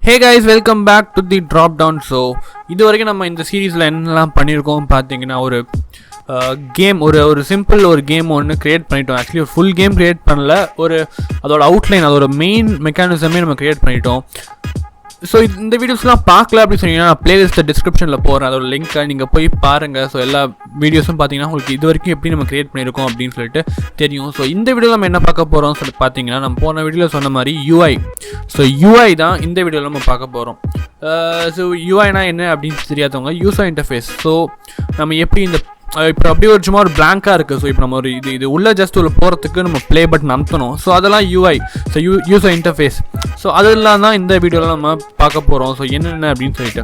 Hey guys, welcome back to the drop down. So இது வரைக்கும் நம்ம இந்த சீரீஸில் என்னெல்லாம் பண்ணியிருக்கோம் பார்த்தீங்கன்னா ஒரு கேம் ஒரு சிம்பிள் ஒரு கேம் ஒன்று க்ரியேட் பண்ணிட்டோம். ஆக்சுவலி ஒரு ஃபுல் கேம் க்ரியேட் பண்ணல, ஒரு அதோட அவுட்லைன் அதோட மெயின் மெக்கானிசமே நம்ம க்ரியேட் பண்ணிட்டோம். ஸோ இந்த வீடியோஸ்லாம் பார்க்கல அப்படின்னு சொன்னீங்கன்னா நான் பிளேலிஸ்ட்டை டிஸ்கிரிப்ஷனில் போகிறேன், அதோட லிங்க்கை நீங்கள் போய் பாருங்கள். ஸோ எல்லா வீடியோஸும் பார்த்தீங்கன்னா உங்களுக்கு இது வரைக்கும் எப்படி நம்ம க்ரியேட் பண்ணியிருக்கோம் அப்படின்னு சொல்லிட்டு தெரியும். ஸோ இந்த வீடியோவில் நம்ம என்ன பார்க்க போகிறோம்னு சொல்லிட்டு பார்த்தீங்கன்னா நம்ம போன வீடியோவில் சொன்ன மாதிரி யூஐ. ஸோ யூஐ தான் இந்த வீடியோவில் நம்ம பார்க்க போகிறோம். ஸோ யூஐனா என்ன அப்படின்னு தெரியாதவங்க யூசர் இன்டர்ஃபேஸ். ஸோ நம்ம எப்படி இந்த இப்போ அப்படியே ஒரு சும்மா ஒரு பிளாங்காக இருக்குது. ஸோ இப்போ நம்ம ஒரு இது உள்ள ஜஸ்ட் உள்ள போகிறதுக்கு நம்ம ப்ளே பட்டன் அமுத்தணும். ஸோ அதெல்லாம் UI. So user interface. So அதெல்லாம் தான் இந்த வீடியோவில் நம்ம பார்க்க போகிறோம். ஸோ என்னென்ன அப்படின்னு சொல்லிட்டு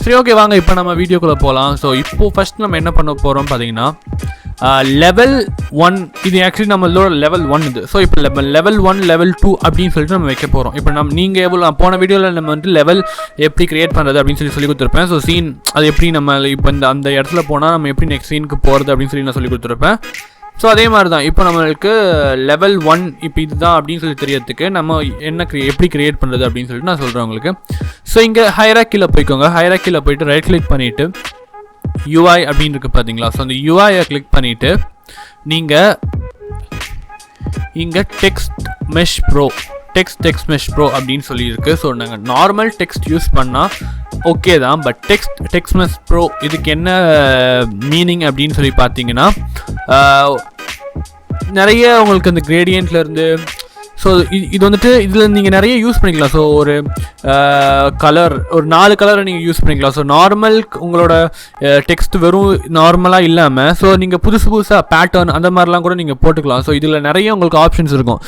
சரி ஓகே வாங்க இப்போ நம்ம வீடியோக்குள்ளே போகலாம். ஸோ இப்போது ஃபஸ்ட் நம்ம என்ன பண்ண போகிறோம் பார்த்தீங்கன்னா லெவல் 1. இது ஆக்சுவலி நம்மளோட லெவல் 1 இது. ஸோ இப்போ லெவல் 1 லெவல் 2 அப்படின்னு சொல்லிட்டு நம்ம வைக்க போகிறோம். இப்போ நீங்கள் எவ்வளோ போன வீடியோவில் நம்ம வந்து லெவல் எப்படி க்ரியேட் பண்ணுறது அப்படின்னு சொல்லி கொடுத்துருப்பேன். ஸோ சீன் அது எப்படி நம்ம இப்போ அந்த இடத்துல போனால் நம்ம எப்படி நெக்ஸ்ட் சீனுக்கு போகிறது அப்படின்னு சொல்லி நான் சொல்லி கொடுத்துருப்பேன். ஸோ அதே மாதிரி தான் இப்போ நம்மளுக்கு லெவல் 1 இப்போ இதுதான் அப்படின்னு சொல்லி தெரியறதுக்கு நம்ம எப்படி க்ரியேட் பண்ணுறது அப்படின்னு சொல்லிட்டு நான் சொல்கிறேன் உங்களுக்கு. ஸோ இங்கே ஹைராக்கியில் போய்க்கோங்க. ஹைராக்கியில் போய்ட்டு ரைட் கிளிக் பண்ணிவிட்டு UI அப்படின்னு இருக்குது பார்த்தீங்களா. ஸோ அந்த UIயை கிளிக் பண்ணிவிட்டு நீங்கள் இங்கே டெக்ஸ்ட் மெஷ் ப்ரோ அப்படின்னு சொல்லியிருக்கு. ஸோ நாங்கள் நார்மல் டெக்ஸ்ட் யூஸ் பண்ணால் ஓகே தான், பட் டெக்ஸ்ட் மெஷ் ப்ரோ இதுக்கு என்ன மீனிங் அப்படின்னு சொல்லி பார்த்தீங்கன்னா நிறைய உங்களுக்கு அந்த கிரேடியன்ட்லேருந்து ஸோ இது வந்துட்டு இதில் நீங்கள் நிறைய யூஸ் பண்ணிக்கலாம். ஸோ ஒரு கலர் ஒரு 4 கலரை நீங்கள் யூஸ் பண்ணிக்கலாம். ஸோ நார்மல் உங்களோட டெக்ஸ்ட் வெறும் நார்மலாக இல்லாமல் ஸோ நீங்கள் புதுசாக பேட்டர்ன் அந்த மாதிரிலாம் கூட நீங்கள் போட்டுக்கலாம். ஸோ இதில் நிறைய உங்களுக்கு ஆப்ஷன்ஸ் இருக்கும்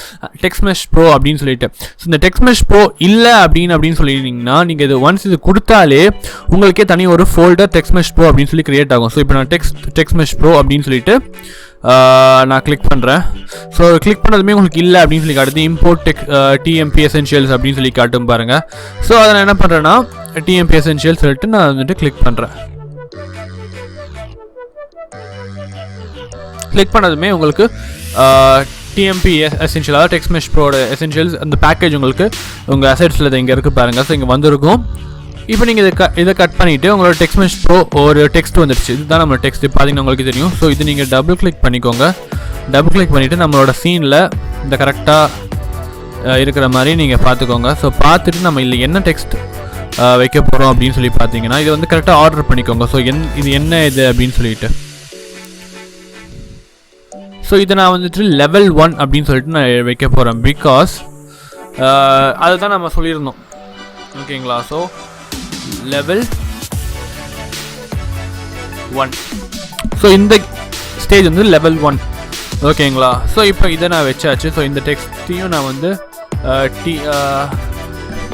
டெக்ஸ்ட் மெஷ் ப்ரோ அப்படின்னு சொல்லிட்டு. ஸோ இந்த டெக்ஸ்ட் மெஷ் ப்ரோ இல்லை அப்படின்னு சொல்லிட்டீங்கன்னா நீங்கள் இது ஒன்ஸ் இது கொடுத்தாலே உங்களுக்கே தனி ஒரு ஃபோல்டர் டெக்ஸ்ட் மெஷ் ப்ரோ அப்படின்னு சொல்லி க்ரியேட் ஆகும். ஸோ இப்போ நான் டெக்ஸ்ட் மெஷ் ப்ரோ அப்படின்னு சொல்லிட்டு நான் கிளிக் பண்ணுறேன். ஸோ கிளிக் பண்ணதுமே உங்களுக்கு இல்லை அப்படின்னு சொல்லி காட்டுது. இம்போர்ட் TMP எசென்ஷியல்ஸ் அப்படின்னு சொல்லி காட்டும் பாருங்கள். ஸோ அதை நான் என்ன பண்ணுறேன்னா TMP எசென்ஷியல்ஸ் சொல்லிட்டு நான் வந்துட்டு கிளிக் பண்ணுறேன். கிளிக் பண்ணதுமே உங்களுக்கு TMP எசென்ஷியல் அதாவது டெக்ஸ்ட் மெஷ் ப்ரோட எசென்ஷியல்ஸ் அந்த பேக்கேஜ் உங்களுக்கு உங்கள் அசெட்ஸில் இங்கே இருக்குது பாருங்கள். ஸோ இங்கே வந்திருக்கும். இப்போ நீங்கள் இதை கட் பண்ணிவிட்டு உங்களோட டெக்ஸ்ட் மெஷ் ப்ரோ ஒரு டெக்ஸ்ட் வந்துடுச்சு. இதுதான் நம்ம டெக்ஸ்ட் பார்த்தீங்கன்னா உங்களுக்கு தெரியும். ஸோ இது நீங்கள் டபுள் கிளிக் பண்ணிக்கோங்க. டபுள் கிளிக் பண்ணிவிட்டு நம்மளோட சீனில் இந்த கரெக்டாக இருக்கிற மாதிரி நீங்கள் பார்த்துக்கோங்க. ஸோ பார்த்துட்டு நம்ம இல்லை என்ன டெக்ஸ்ட் வைக்க போகிறோம் அப்படின்னு சொல்லி பார்த்தீங்கன்னா இது வந்து கரெக்டாக ஆர்டர் பண்ணிக்கோங்க. ஸோ இது என்ன இது அப்படின்னு சொல்லிட்டு ஸோ இதை நான் வந்துட்டு லெவல் 1 அப்படின்னு சொல்லிட்டு நான் வைக்க போகிறேன். பிகாஸ் அதுதான் நம்ம சொல்லியிருந்தோம் ஓகேங்களா. So level 1. ஸோ இந்த ஸ்டேஜ் வந்து லெவல் 1 ஓகேங்களா. ஸோ இப்போ இதை நான் வச்சாச்சு. ஸோ இந்த டெக்ஸ்ட்டையும் நான் வந்து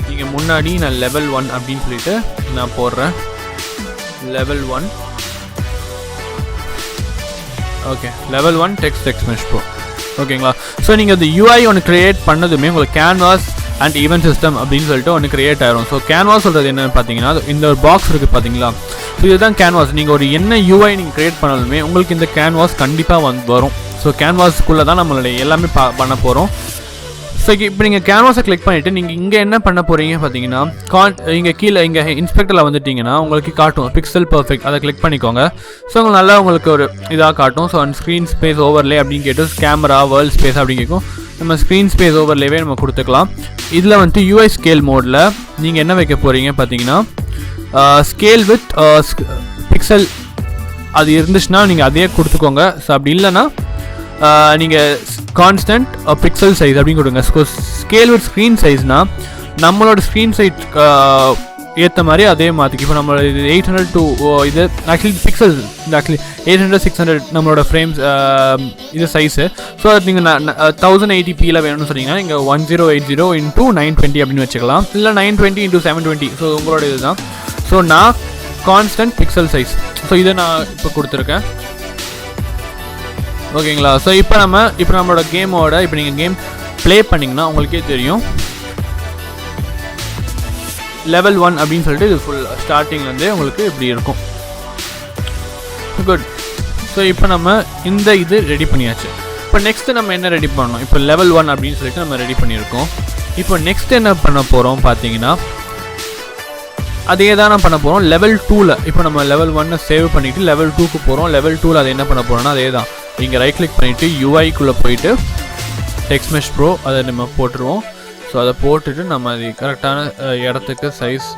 நீங்கள் முன்னாடி நான் லெவல் 1 அப்படின்னு சொல்லிட்டு நான் போடுறேன். Level 1 okay level 1 text mesh bro ஓகேங்களா. ஸோ நீங்கள் அந்த UI ஒன்று க்ரியேட் பண்ணதுமே உங்களுக்கு கேன்வாஸ் அண்ட் ஈவென்ட் சிஸ்டம் அப்படின்னு சொல்லிட்டு ஒன்று க்ரியேட் ஆகிரும். ஸோ கேன்வாஸ் சொல்கிறது என்னென்னு பார்த்தீங்கன்னா இந்த ஒரு பாக்ஸ் இருக்குது பார்த்தீங்களா. ஸோ இதுதான் கேன்வாஸ். நீங்கள் ஒரு என்ன UI நீங்கள் க்ரியேட் பண்ணாலுமே உங்களுக்கு இந்த கேன்வாஸ் கண்டிப்பாக வரும். ஸோ கேன்வாஸ்க்குள்ளே தான் நம்மளுடைய எல்லாமே பண்ண போகிறோம். ஸோ இப்போ நீங்கள் கேன்வாஸை கிளிக் பண்ணிவிட்டு நீங்கள் இங்கே என்ன பண்ண போகிறீங்க பார்த்தீங்கன்னா இங்கே கீழே இங்கே இன்ஸ்பெக்டரில் வந்துட்டிங்கன்னா உங்களுக்கு காட்டும் பிக்சல் பர்ஃபெக்ட். அதை கிளிக் பண்ணிக்கோங்க. ஸோ உங்களுக்கு நல்லா உங்களுக்கு ஒரு இதாக காட்டும். ஸோ ஸ்க்ரீன் ஸ்பேஸ் ஓவர்லே அப்படின்னு கேட்டு கேமரா வேர்ல்ட் ஸ்பேஸ் அப்படின்னு கேட்கும். நம்ம ஸ்க்ரீன் ஸ்பேஸ் ஓவர்லேவே நம்ம கொடுத்துக்கலாம். இதில் வந்துட்டு UI ஸ்கேல் மோடில் நீங்கள் என்ன வைக்க போகிறீங்க பார்த்தீங்கன்னா ஸ்கேல் வித் பிக்சல் அது இருந்துச்சுன்னா நீங்கள் அதையே கொடுத்துக்கோங்க. ஸோ அப்படி இல்லைன்னா நீங்கள் கான்ஸ்டன்ட் பிக்சல் சைஸ் அப்படின்னு கொடுங்க. ஸ்கேல் வித் ஸ்க்ரீன் சைஸ்னால் நம்மளோட ஸ்க்ரீன் சைஸ் ஏற்ற மாதிரி அதே மாற்றிக்கு. இப்போ நம்மளோட இது 800 to இது ஆக்சுவலி பிக்சல்ஸ் இந்த ஆக்சுவலி 800 600 நம்மளோட ஃப்ரேம்ஸ் இது சைஸு. ஸோ அது நீங்கள் 1080pயில் வேணும்னு சொன்னீங்கன்னா நீங்கள் 1080 × 920 அப்படின்னு வச்சுக்கலாம். இல்லை 920 × 720. ஸோ உங்களோட இது தான். ஸோ நான் கான்ஸ்டன்ட் பிக்சல் சைஸ் ஸோ இதை நான் இப்போ கொடுத்துருக்கேன் ஓகேங்களா. ஸோ இப்போ நம்மளோட கேமோட இப்போ நீங்கள் கேம் ப்ளே பண்ணிங்கன்னா உங்களுக்கே தெரியும் லெவல் 1 அப்படின்னு சொல்லிட்டு இது ஃபுல் ஸ்டார்டிங்லேருந்தே உங்களுக்கு இப்படி இருக்கும். குட். ஸோ இப்போ நம்ம இந்த இது ரெடி பண்ணியாச்சு. இப்போ நெக்ஸ்ட்டு நம்ம என்ன ரெடி பண்ணணும்? இப்போ லெவல் 1 அப்படின்னு சொல்லிட்டு நம்ம ரெடி பண்ணியிருக்கோம். இப்போ நெக்ஸ்ட் என்ன பண்ண போகிறோம் பார்த்தீங்கன்னா அதே தான் நான் பண்ண போகிறோம் லெவல் 2ல். இப்போ நம்ம லெவல் 1 சேவ் பண்ணிவிட்டு லெவல் 2க்கு போகிறோம். லெவல் 2ல் அதை என்ன பண்ண போகிறோம்னா அதே தான். இங்கே ரைட் கிளிக் பண்ணிவிட்டு யூஐக்குள்ளே போயிட்டு டெக்ஸ்ட் மெஷ் ப்ரோ அதை நம்ம போட்டுருவோம். ஸோ அதை போட்டுட்டு நம்ம அது கரெக்டான இடத்துக்கு சைஸ்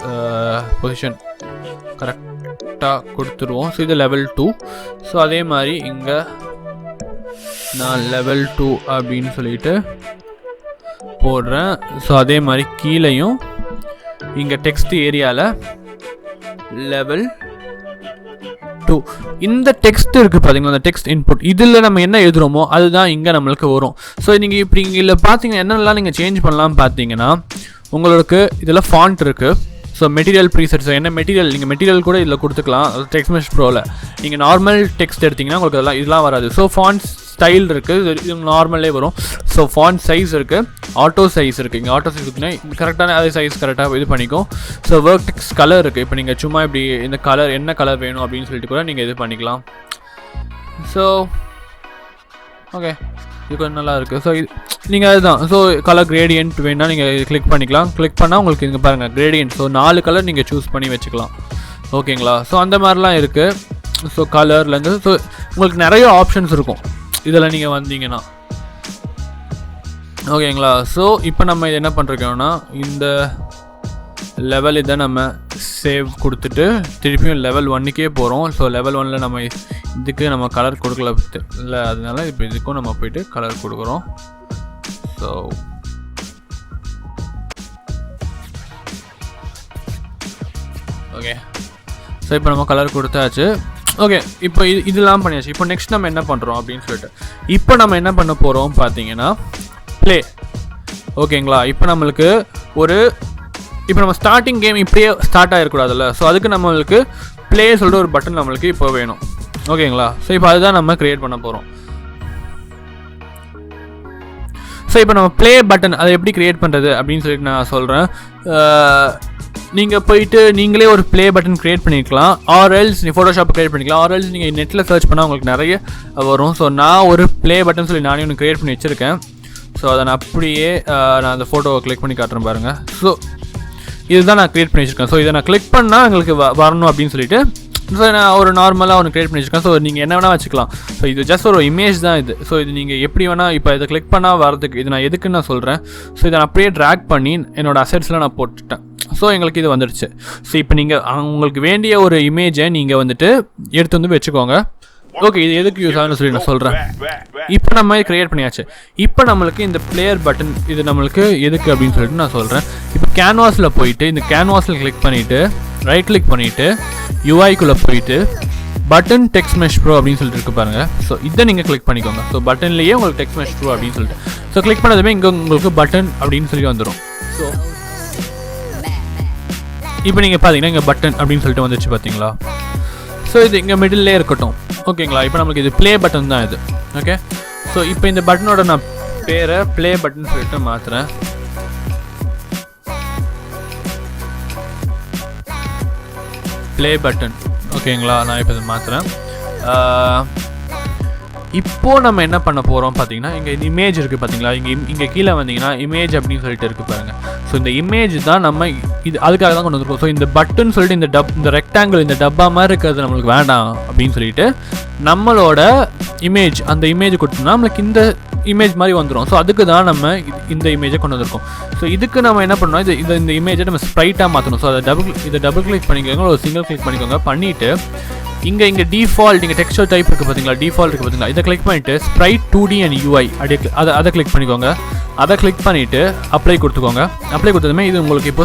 பொசிஷன் கரெக்டாக கொடுத்துருவோம். ஸோ இது லெவல் 2. ஸோ அதே மாதிரி இங்கே நான் லெவல் 2 அப்படின்னு சொல்லிட்டு போடுறேன். ஸோ அதே மாதிரி கீழேயும் இங்கே டெக்ஸ்ட் ஏரியாவில் லெவல் 2 இந்த டெக்ஸ்ட் இருக்குது பார்த்தீங்களா, அந்த டெக்ஸ்ட் இன்புட் இதில் நம்ம என்ன எழுதுகிறோமோ அதுதான் இங்கே நம்மளுக்கு வரும். ஸோ நீங்கள் இப்படி இங்கே பார்த்தீங்கன்னா என்னென்னலாம் நீங்கள் சேஞ்ச் பண்ணலாம் பார்த்தீங்கன்னா உங்களுக்கு இதில் ஃபாண்ட் இருக்குது. ஸோ மெட்டீரியல் ப்ரீசெட்ஸ் என்ன மெட்டீரியல் நீங்கள் மெட்டீரியல் கூட இதில் கொடுத்துக்கலாம். டெக்ஸ்ட் மெஷ் ப்ரோவில் நீங்கள் நார்மல் டெக்ஸ்ட் எடுத்திங்கன்னா உங்களுக்கு இதெல்லாம் வராது. ஸோ ஃபாண்ட் ஸ்டைல் இருக்குது, இது நார்மலே வரும். ஸோ ஃபாண்ட் சைஸ் இருக்குது, ஆட்டோ சைஸ் இருக்குது. இங்கே ஆட்டோ சைஸ் இருக்குன்னா கரெக்டான அதே சைஸ் கரெக்டாக இது பண்ணிக்கும். ஸோ ஒர்க் டெக்ஸ்ட் கலர் இருக்குது. இப்போ நீங்கள் சும்மா இப்படி இந்த கலர் என்ன கலர் வேணும் அப்படின்னு சொல்லிட்டு கூட நீங்கள் இது பண்ணிக்கலாம். ஸோ ஓகே இது கொஞ்சம் நல்லா இருக்குது. ஸோ இது நீங்கள் அதுதான். ஸோ கலர் கிரேடியன்ட் வேணால் நீங்கள் கிளிக் பண்ணிக்கலாம். கிளிக் பண்ணால் உங்களுக்கு இங்கே பாருங்கள் கிரேடியன்ட். ஸோ 4 கலர் நீங்கள் சூஸ் பண்ணி வச்சுக்கலாம். ஓகேங்களா? ஸோ அந்த மாதிரிலாம் இருக்குது. ஸோ கலர்லேருந்து ஸோ உங்களுக்கு நிறைய ஆப்ஷன்ஸ் இருக்கும் இதில் நீங்கள் வந்தீங்கன்னா. ஓகேங்களா? ஸோ இப்போ நம்ம இது என்ன பண்ணுறோம்னா இந்த லெவல் இதை நம்ம சேவ் கொடுத்துட்டு திருப்பியும் லெவல் 1க்கே போகிறோம். ஸோ லெவல் 1ல் நம்ம இதுக்கு நம்ம கலர் கொடுக்கல இல்லை, அதனால இப்போ இதுக்கும் நம்ம போயிட்டு கலர் கொடுக்குறோம். ஸோ ஓகே ஸோ இப்போ நம்ம கலர் கொடுத்தாச்சு. ஓகே இப்போ இதெல்லாம் பண்ணியாச்சு. இப்போ நெக்ஸ்ட் நம்ம என்ன பண்ணுறோம் அப்படின்னு சொல்லிட்டு இப்போ நம்ம என்ன பண்ண போகிறோம் பார்த்தீங்கன்னா ப்ளே. ஓகேங்களா? இப்போ நம்மளுக்கு இப்போ நம்ம ஸ்டார்டிங் கேம் இப்படியே ஸ்டார்ட் ஆகிருக்கூடாதுல்ல. ஸோ அதுக்கு நம்மளுக்கு ப்ளே சொல்லிட்டு ஒரு பட்டன் நம்மளுக்கு இப்போ வேணும். ஓகேங்களா? ஸோ இப்போ அதுதான் நம்ம க்ரியேட் பண்ண போகிறோம். ஸோ இப்போ நம்ம ப்ளே பட்டன் அதை எப்படி க்ரியேட் பண்ணுறது அப்படின்னு சொல்லிட்டு நான் சொல்கிறேன். நீங்கள் போயிட்டு நீங்களே ஒரு ப்ளே பட்டன் க்ரியேட் பண்ணிக்கலாம். ஆர்எல்ஸ் நீ ஃபோட்டோஷாப் க்ரியேட் பண்ணிக்கலாம். ஆர்எல்ஸ் நீங்கள் நெட்டில் சர்ச் பண்ணால் உங்களுக்கு நிறைய வரும். ஸோ நான் ஒரு ப்ளே பட்டன் சொல்லி நானே ஒன்று க்ரியேட் பண்ணி வச்சுருக்கேன். ஸோ அதை நான் அப்படியே நான் அந்த ஃபோட்டோவை கிளிக் பண்ணி காட்டுறேன் பாருங்கள். ஸோ இதுதான் நான் க்ரியேட் பண்ணி வச்சுருக்கேன். ஸோ இதை நான் கிளிக் பண்ணால் எங்களுக்கு வரணும் அப்படின்னு சொல்லிட்டு ஸோ நான் ஒரு நார்மலாக ஒன்று க்ரியேட் பண்ணி வச்சுருக்கேன். ஸோ நீங்கள் என்ன வேணால் வச்சுக்கலாம். ஸோ இது ஜஸ்ட் ஒரு இமேஜ் தான் இது. ஸோ இது நீங்கள் எப்படி வேணால் இப்போ இதை கிளிக் பண்ணால் வரதுக்கு இது நான் எதுக்குன்னு நான் சொல்கிறேன். ஸோ இதை நான் அப்படியே ட்ராக் பண்ணி என்னோடய அசெட்ஸ்லாம் நான் போட்டுட்டேன். ஸோ எங்களுக்கு இது வந்துடுச்சு. ஸோ இப்போ நீங்கள் உங்களுக்கு வேண்டிய ஒரு இமேஜை நீங்கள் வந்துட்டு எடுத்து வந்து வச்சுக்கோங்க. ஓகே இது எதுக்கு யூஸ் ஆகுன்னு சொல்லி நான் சொல்கிறேன். இப்போ நம்ம க்ரியேட் பண்ணியாச்சு. இப்போ நம்மளுக்கு இந்த பிளேயர் பட்டன் இது நம்மளுக்கு எதுக்கு அப்படின்னு சொல்லிட்டு நான் சொல்கிறேன். இப்போ கேன்வாஸில் போயிட்டு இந்த கேன்வாஸில் கிளிக் பண்ணிவிட்டு ரைட் கிளிக் பண்ணிவிட்டு யூஐக்குள்ளே போயிட்டு பட்டன் டெக்ஸ்ட் மெஷ் ப்ரோ அப்படின்னு சொல்லிட்டு இருக்கு பாருங்கள். ஸோ இதை நீங்கள் கிளிக் பண்ணிக்கோங்க. ஸோ பட்டன்லேயே உங்களுக்கு டெக்ஸ்ட் மெஷ் ப்ரோ அப்படின்னு சொல்லிட்டு ஸோ கிளிக் பண்ணதுமே இங்கே உங்களுக்கு பட்டன் அப்படின்னு சொல்லி வந்துடும். ஸோ இப்போ நீங்கள் பார்த்தீங்கன்னா இங்கே பட்டன் அப்படின்னு சொல்லிட்டு வந்துச்சு பார்த்தீங்களா? ஸோ இது இங்கே மிடில்லே இருக்கட்டும். ஓகேங்களா? இப்போ நம்மளுக்கு இது ப்ளே பட்டன் தான் இது. ஓகே ஸோ இப்போ இந்த பட்டனோட நான் பேரை ப்ளே பட்டன் சொல்லிட்டு மாற்றுறேன். ப்ளே பட்டன் ஓகேங்களா? நான் இப்போ இதை மாற்றுறேன். இப்போது நம்ம என்ன பண்ண போகிறோம் பார்த்தீங்கன்னா இங்கே இமேஜ் இருக்குது பார்த்தீங்களா? இங்கே கீழே வந்தீங்கன்னா இமேஜ் அப்படின்னு சொல்லிட்டு இருக்குது பாருங்கள். ஸோ இந்த இமேஜ் தான் நம்ம இது அதுக்காக தான் கொண்டு வந்துருக்கோம். ஸோ இந்த பட்டன் சொல்லிட்டு இந்த ரெக்டாங்கிள் இந்த டப்பா மாதிரி இருக்கிறது நம்மளுக்கு வேண்டாம் அப்படின்னு சொல்லிட்டு நம்மளோட இமேஜ் அந்த இமேஜ் கொடுத்தோம்னா நம்மளுக்கு இந்த இமேஜ் மாதிரி வந்துடும். ஸோ அதுக்கு தான் நம்ம இந்த இமேஜை கொண்டு வந்திருக்கோம். ஸோ இதுக்கு நம்ம என்ன பண்ணோம் இந்த இமேஜை நம்ம ஸ்ப்ரைட்டாக மாற்றணும். ஸோ அதை டபுள் கிளிக் பண்ணிக்கோங்க, ஒரு சிங்கிள் கிளிக் பண்ணிக்கோங்க. பண்ணிவிட்டு இங்கே டிஃபால்ட் இங்கே டெக்ஸ்சர் டைப் இருக்குது பார்த்தீங்களா? டிஃபால்ட் இருக்குது பார்த்தீங்களா? இதை கிளிக் பண்ணிவிட்டு ஸ்ப்ரைட் 2D அண்ட் UI அதை கிளிக் பண்ணிக்கோங்க. அதை கிளிக் பண்ணிவிட்டு அப்ளை கொடுத்துக்கோங்க. அப்ளை கொடுத்ததுமே இது உங்களுக்கு இப்போ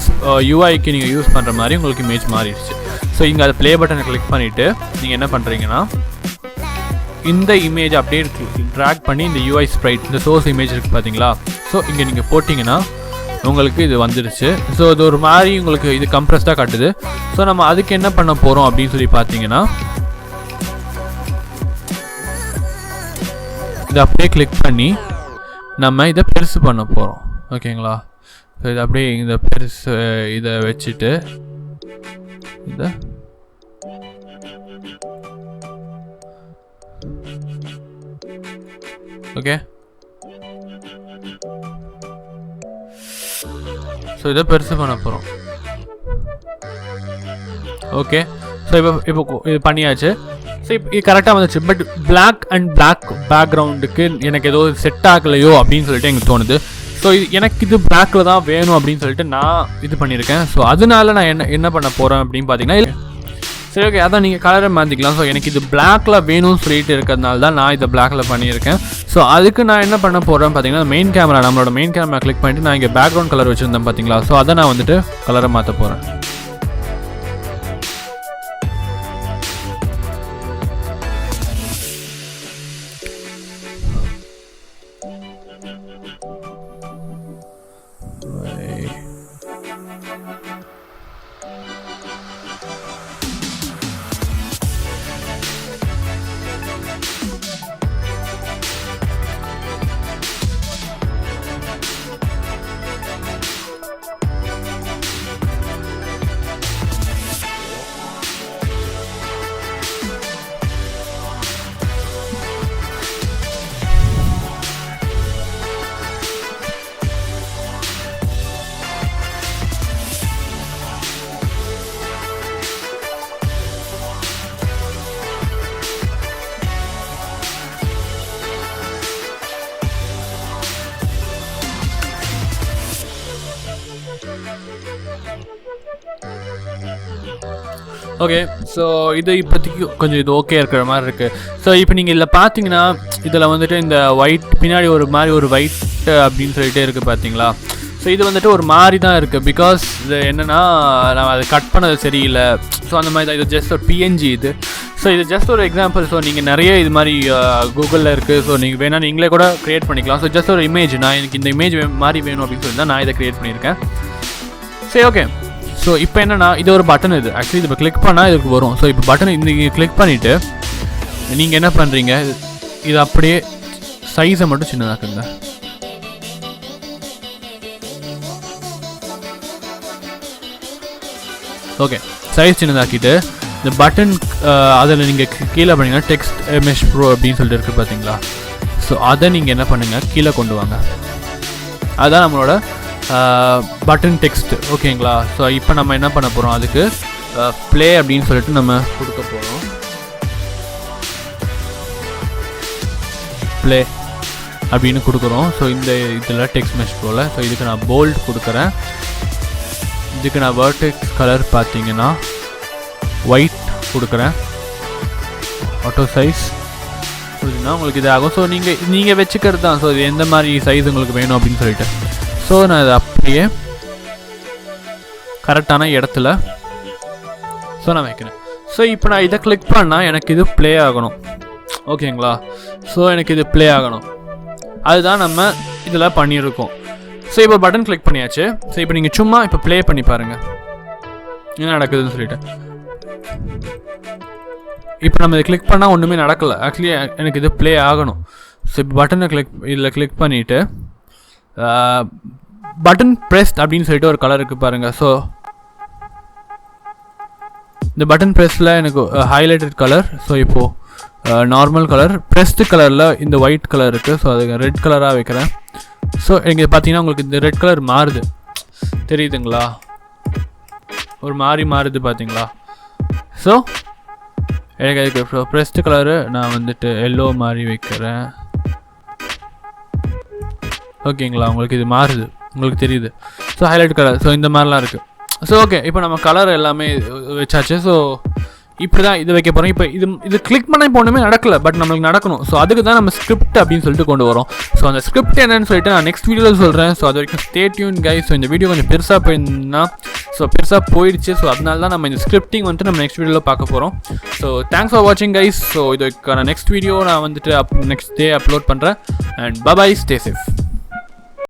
UIக்கு நீங்கள் யூஸ் பண்ணுற மாதிரி உங்களுக்கு இமேஜ் மாறிடுச்சு. ஸோ இங்கே அதை ப்ளே பட்டனை கிளிக் பண்ணிவிட்டு நீங்கள் என்ன பண்ணுறீங்கன்னா இந்த இமேஜ் அப்படியே ட்ராக் பண்ணி இந்த UI ஸ்ப்ரைட் இந்த சோர்ஸ் இமேஜ் இருக்குது பார்த்தீங்களா? ஸோ இங்கே நீங்கள் போட்டிங்கன்னா உங்களுக்கு இது வந்துடுச்சு. ஸோ இது ஒரு மாதிரி உங்களுக்கு இது கம்ப்ரெஸ்டாக காட்டுது. ஸோ நம்ம அதுக்கு என்ன பண்ண போகிறோம் அப்படின்னு சொல்லி பார்த்தீங்கன்னா இதை அப்படியே கிளிக் பண்ணி நம்ம இதை பெருசு பண்ண போகிறோம். ஓகேங்களா? ஸோ இதை அப்படியே இந்த பெருசு இதை வச்சுட்டு இதை ஓகே ஸோ இதை பெருசு பண்ண போகிறோம். ஓகே. ஸோ இப்போ இது பண்ணியாச்சு. ஸோ இப்போ இது கரெக்டாக வந்துச்சு. பட் பிளாக் அண்ட் பிளாக் பேக்ரவுண்டுக்கு எனக்கு ஏதோ செட் ஆகலையோ அப்படின்னு சொல்லிட்டு எனக்கு தோணுது. ஸோ எனக்கு இது பிளாக்கில் தான் வேணும் அப்படின்னு சொல்லிட்டு நான் இது பண்ணியிருக்கேன். ஸோ அதனால நான் என்ன பண்ண போகிறேன் அப்படின்னு பார்த்தீங்கன்னா, சரி ஓகே அதான் நீங்கள் கலரை மாற்றிக்கலாம். ஸோ எனக்கு இது பிளாக்கில் வேணும்னு சொல்லிட்டு இருக்கிறதுனால தான் நான் இதை பிளாக்கில் பண்ணியிருக்கேன். ஸோ அதுக்கு நான் என்ன பண்ண போகிறேன்னு பார்த்தீங்கன்னா, மெயின் கேமரா நம்மளோட மெயின் கேமரா கிளிக் பண்ணிவிட்டு நான் இங்கே பேக்ரவுண்ட் கலர் வச்சுருந்தேன் பார்த்தீங்களா. ஸோ அதை நான் வந்துட்டு கலரை மாற்ற போகிறேன். ஓகே. ஸோ இது இப்போதைக்கு கொஞ்சம் இது ஓகே இருக்கிற மாதிரி இருக்குது. ஸோ இப்போ நீங்கள் இதில் பார்த்தீங்கன்னா இதில் வந்துட்டு இந்த ஒயிட் பின்னாடி ஒரு மாதிரி ஒரு ஒயிட் அப்படின்னு சொல்லிட்டே இருக்குது பார்த்தீங்களா. ஸோ இது வந்துட்டு ஒரு மாதிரி தான் இருக்குது. பிகாஸ் இது என்னென்னா நான் அதை கட் பண்ணது சரியில்லை. ஸோ அந்த மாதிரி தான். இது ஜஸ்ட் ஒரு பிஎன்ஜி இது. ஸோ இது ஜஸ்ட் ஒரு எக்ஸாம்பிள். ஸோ நீங்கள் நிறைய இது மாதிரி கூகுளில் இருக்குது. ஸோ நீங்கள் வேணால் நீங்களே கூட க்ரியேட் பண்ணிக்கலாம். ஸோ ஜஸ்ட் ஒரு இமேஜ், நான் எனக்கு இந்த இமேஜ் மாதிரி வேணும் அப்படின்னு சொல்லி தான் நான் இதை க்ரியேட் பண்ணியிருக்கேன். சரி ஓகே. ஸோ இப்போ என்னென்னா இது ஒரு பட்டன். இது ஆக்சுவலி இது இப்போ கிளிக் பண்ணால் இதுக்கு வரும். ஸோ இப்போ பட்டன் இந்த கிளிக் பண்ணிவிட்டு நீங்கள் என்ன பண்ணுறீங்க, இது அப்படியே சைஸை மட்டும் சின்னதாக்குங்க. ஓகே, சைஸ் சின்னதாக்கிட்டு இந்த பட்டன் அதில் நீங்கள் கீழே பண்ணிங்கன்னா டெக்ஸ்ட் மெஷ் ப்ரோ அப்படின்னு சொல்லிட்டு இருக்குது பார்த்தீங்களா. ஸோ அதை நீங்கள் என்ன பண்ணுங்கள், கீழே கொண்டு வாங்க. அதுதான் நம்மளோட பட்டன் டெக்ஸ்ட். ஓகேங்களா. ஸோ இப்போ நம்ம என்ன பண்ண போகிறோம், அதுக்கு ப்ளே அப்படின்னு சொல்லிட்டு நம்ம கொடுக்க போகிறோம். ப்ளே அப்படின்னு கொடுக்குறோம். ஸோ இந்த இதில் டெக்ஸ்ட் மெஷ் போல். ஸோ இதுக்கு நான் போல்ட் கொடுக்குறேன். இதுக்கு நான் வெர்டெக்ஸ் கலர் பார்த்தீங்கன்னா ஒயிட் கொடுக்குறேன். ஆட்டோ சைஸ் புரியுதுன்னா உங்களுக்கு இது ஆகும். ஸோ நீங்கள் வச்சுக்கிறது தான். ஸோ இது எந்த மாதிரி சைஸ் உங்களுக்கு வேணும் அப்படின்னு சொல்லிட்டு. ஸோ நான் இதை அப்படியே கரெக்டான இடத்துல நான் வைக்கிறேன். ஸோ இப்போ நான் இதை கிளிக் பண்ணால் எனக்கு இது ப்ளே ஆகணும். ஓகேங்களா. ஸோ எனக்கு இது ப்ளே ஆகணும். அதுதான் நம்ம இதில் பண்ணியிருக்கோம். ஸோ இப்போ பட்டன் கிளிக் பண்ணியாச்சு. ஸோ இப்போ நீங்கள் சும்மா இப்போ ப்ளே பண்ணி பாருங்கள் என்ன நடக்குதுன்னு சொல்லிட்டு. இப்போ நம்ம இதை கிளிக் பண்ணால் ஒன்றுமே நடக்கலை. ஆக்சுவலி எனக்கு இது ப்ளே ஆகணும். ஸோ இப்போ பட்டனை இதில் கிளிக் பண்ணிவிட்டு பட்டன் ப்ரெஸ்ட் அப்படின்னு சொல்லிட்டு ஒரு கலர் இருக்குது பாருங்கள். ஸோ இந்த பட்டன் ப்ரெஸ்ஸில் எனக்கு ஹைலைட்டட் கலர். ஸோ இப்போது நார்மல் கலர், ப்ரெஸ்டு கலரில் இந்த ஒயிட் கலர் இருக்குது. ஸோ அதுக்கு ரெட் கலராக வைக்கிறேன். ஸோ இங்கே பார்த்தீங்கன்னா உங்களுக்கு இந்த ரெட் கலர் மாறுது, தெரியுதுங்களா, ஒரு மாறுது பார்த்தீங்களா. ஸோ எனக்கு அதுக்கு ப்ரெஸ்டு கலரு நான் வந்துட்டு எல்லோ மாதிரி வைக்கிறேன். ஓகேங்களா. உங்களுக்கு இது மாறுது, உங்களுக்கு தெரியுது. So highlight colour. ஸோ இந்த மாதிரிலாம் இருக்குது. ஸோ ஓகே, இப்போ நம்ம கலர் எல்லாமே வச்சாச்சு. ஸோ இப்படி தான் இது வைக்க போகிறோம். இப்போ இது கிளிக் பண்ண இப்போ ஒன்றுமே நடக்கலை, பட் நம்மளுக்கு நடக்கணும். ஸோ அதுக்கு தான் நம்ம ஸ்கிரிப்ட் அப்படின்னு சொல்லிட்டு கொண்டு வரோம். ஸோ அந்த ஸ்கிரிப்ட் என்னன்னு சொல்லிட்டு நான் நெக்ஸ்ட் வீடியோவில் சொல்கிறேன். ஸோ அது வரைக்கும் ஸ்டே டியூன் கைஸ். ஸோ இந்த வீடியோ கொஞ்சம் பெருசாக போயிடுச்சு. ஸோ அதனால தான் நம்ம இந்த ஸ்கிரிப்டிங் வந்துட்டு நம்ம நெக்ஸ்ட் வீடியோவில் பார்க்க போகிறோம். ஸோ தேங்க்ஸ் ஃபார் வாட்சிங் கைஸ். ஸோ இதுக்கான நெக்ஸ்ட் வீடியோ நான் வந்துட்டு நெக்ஸ்ட் டே அப்லோட் பண்ணுறேன். And bye, stay safe.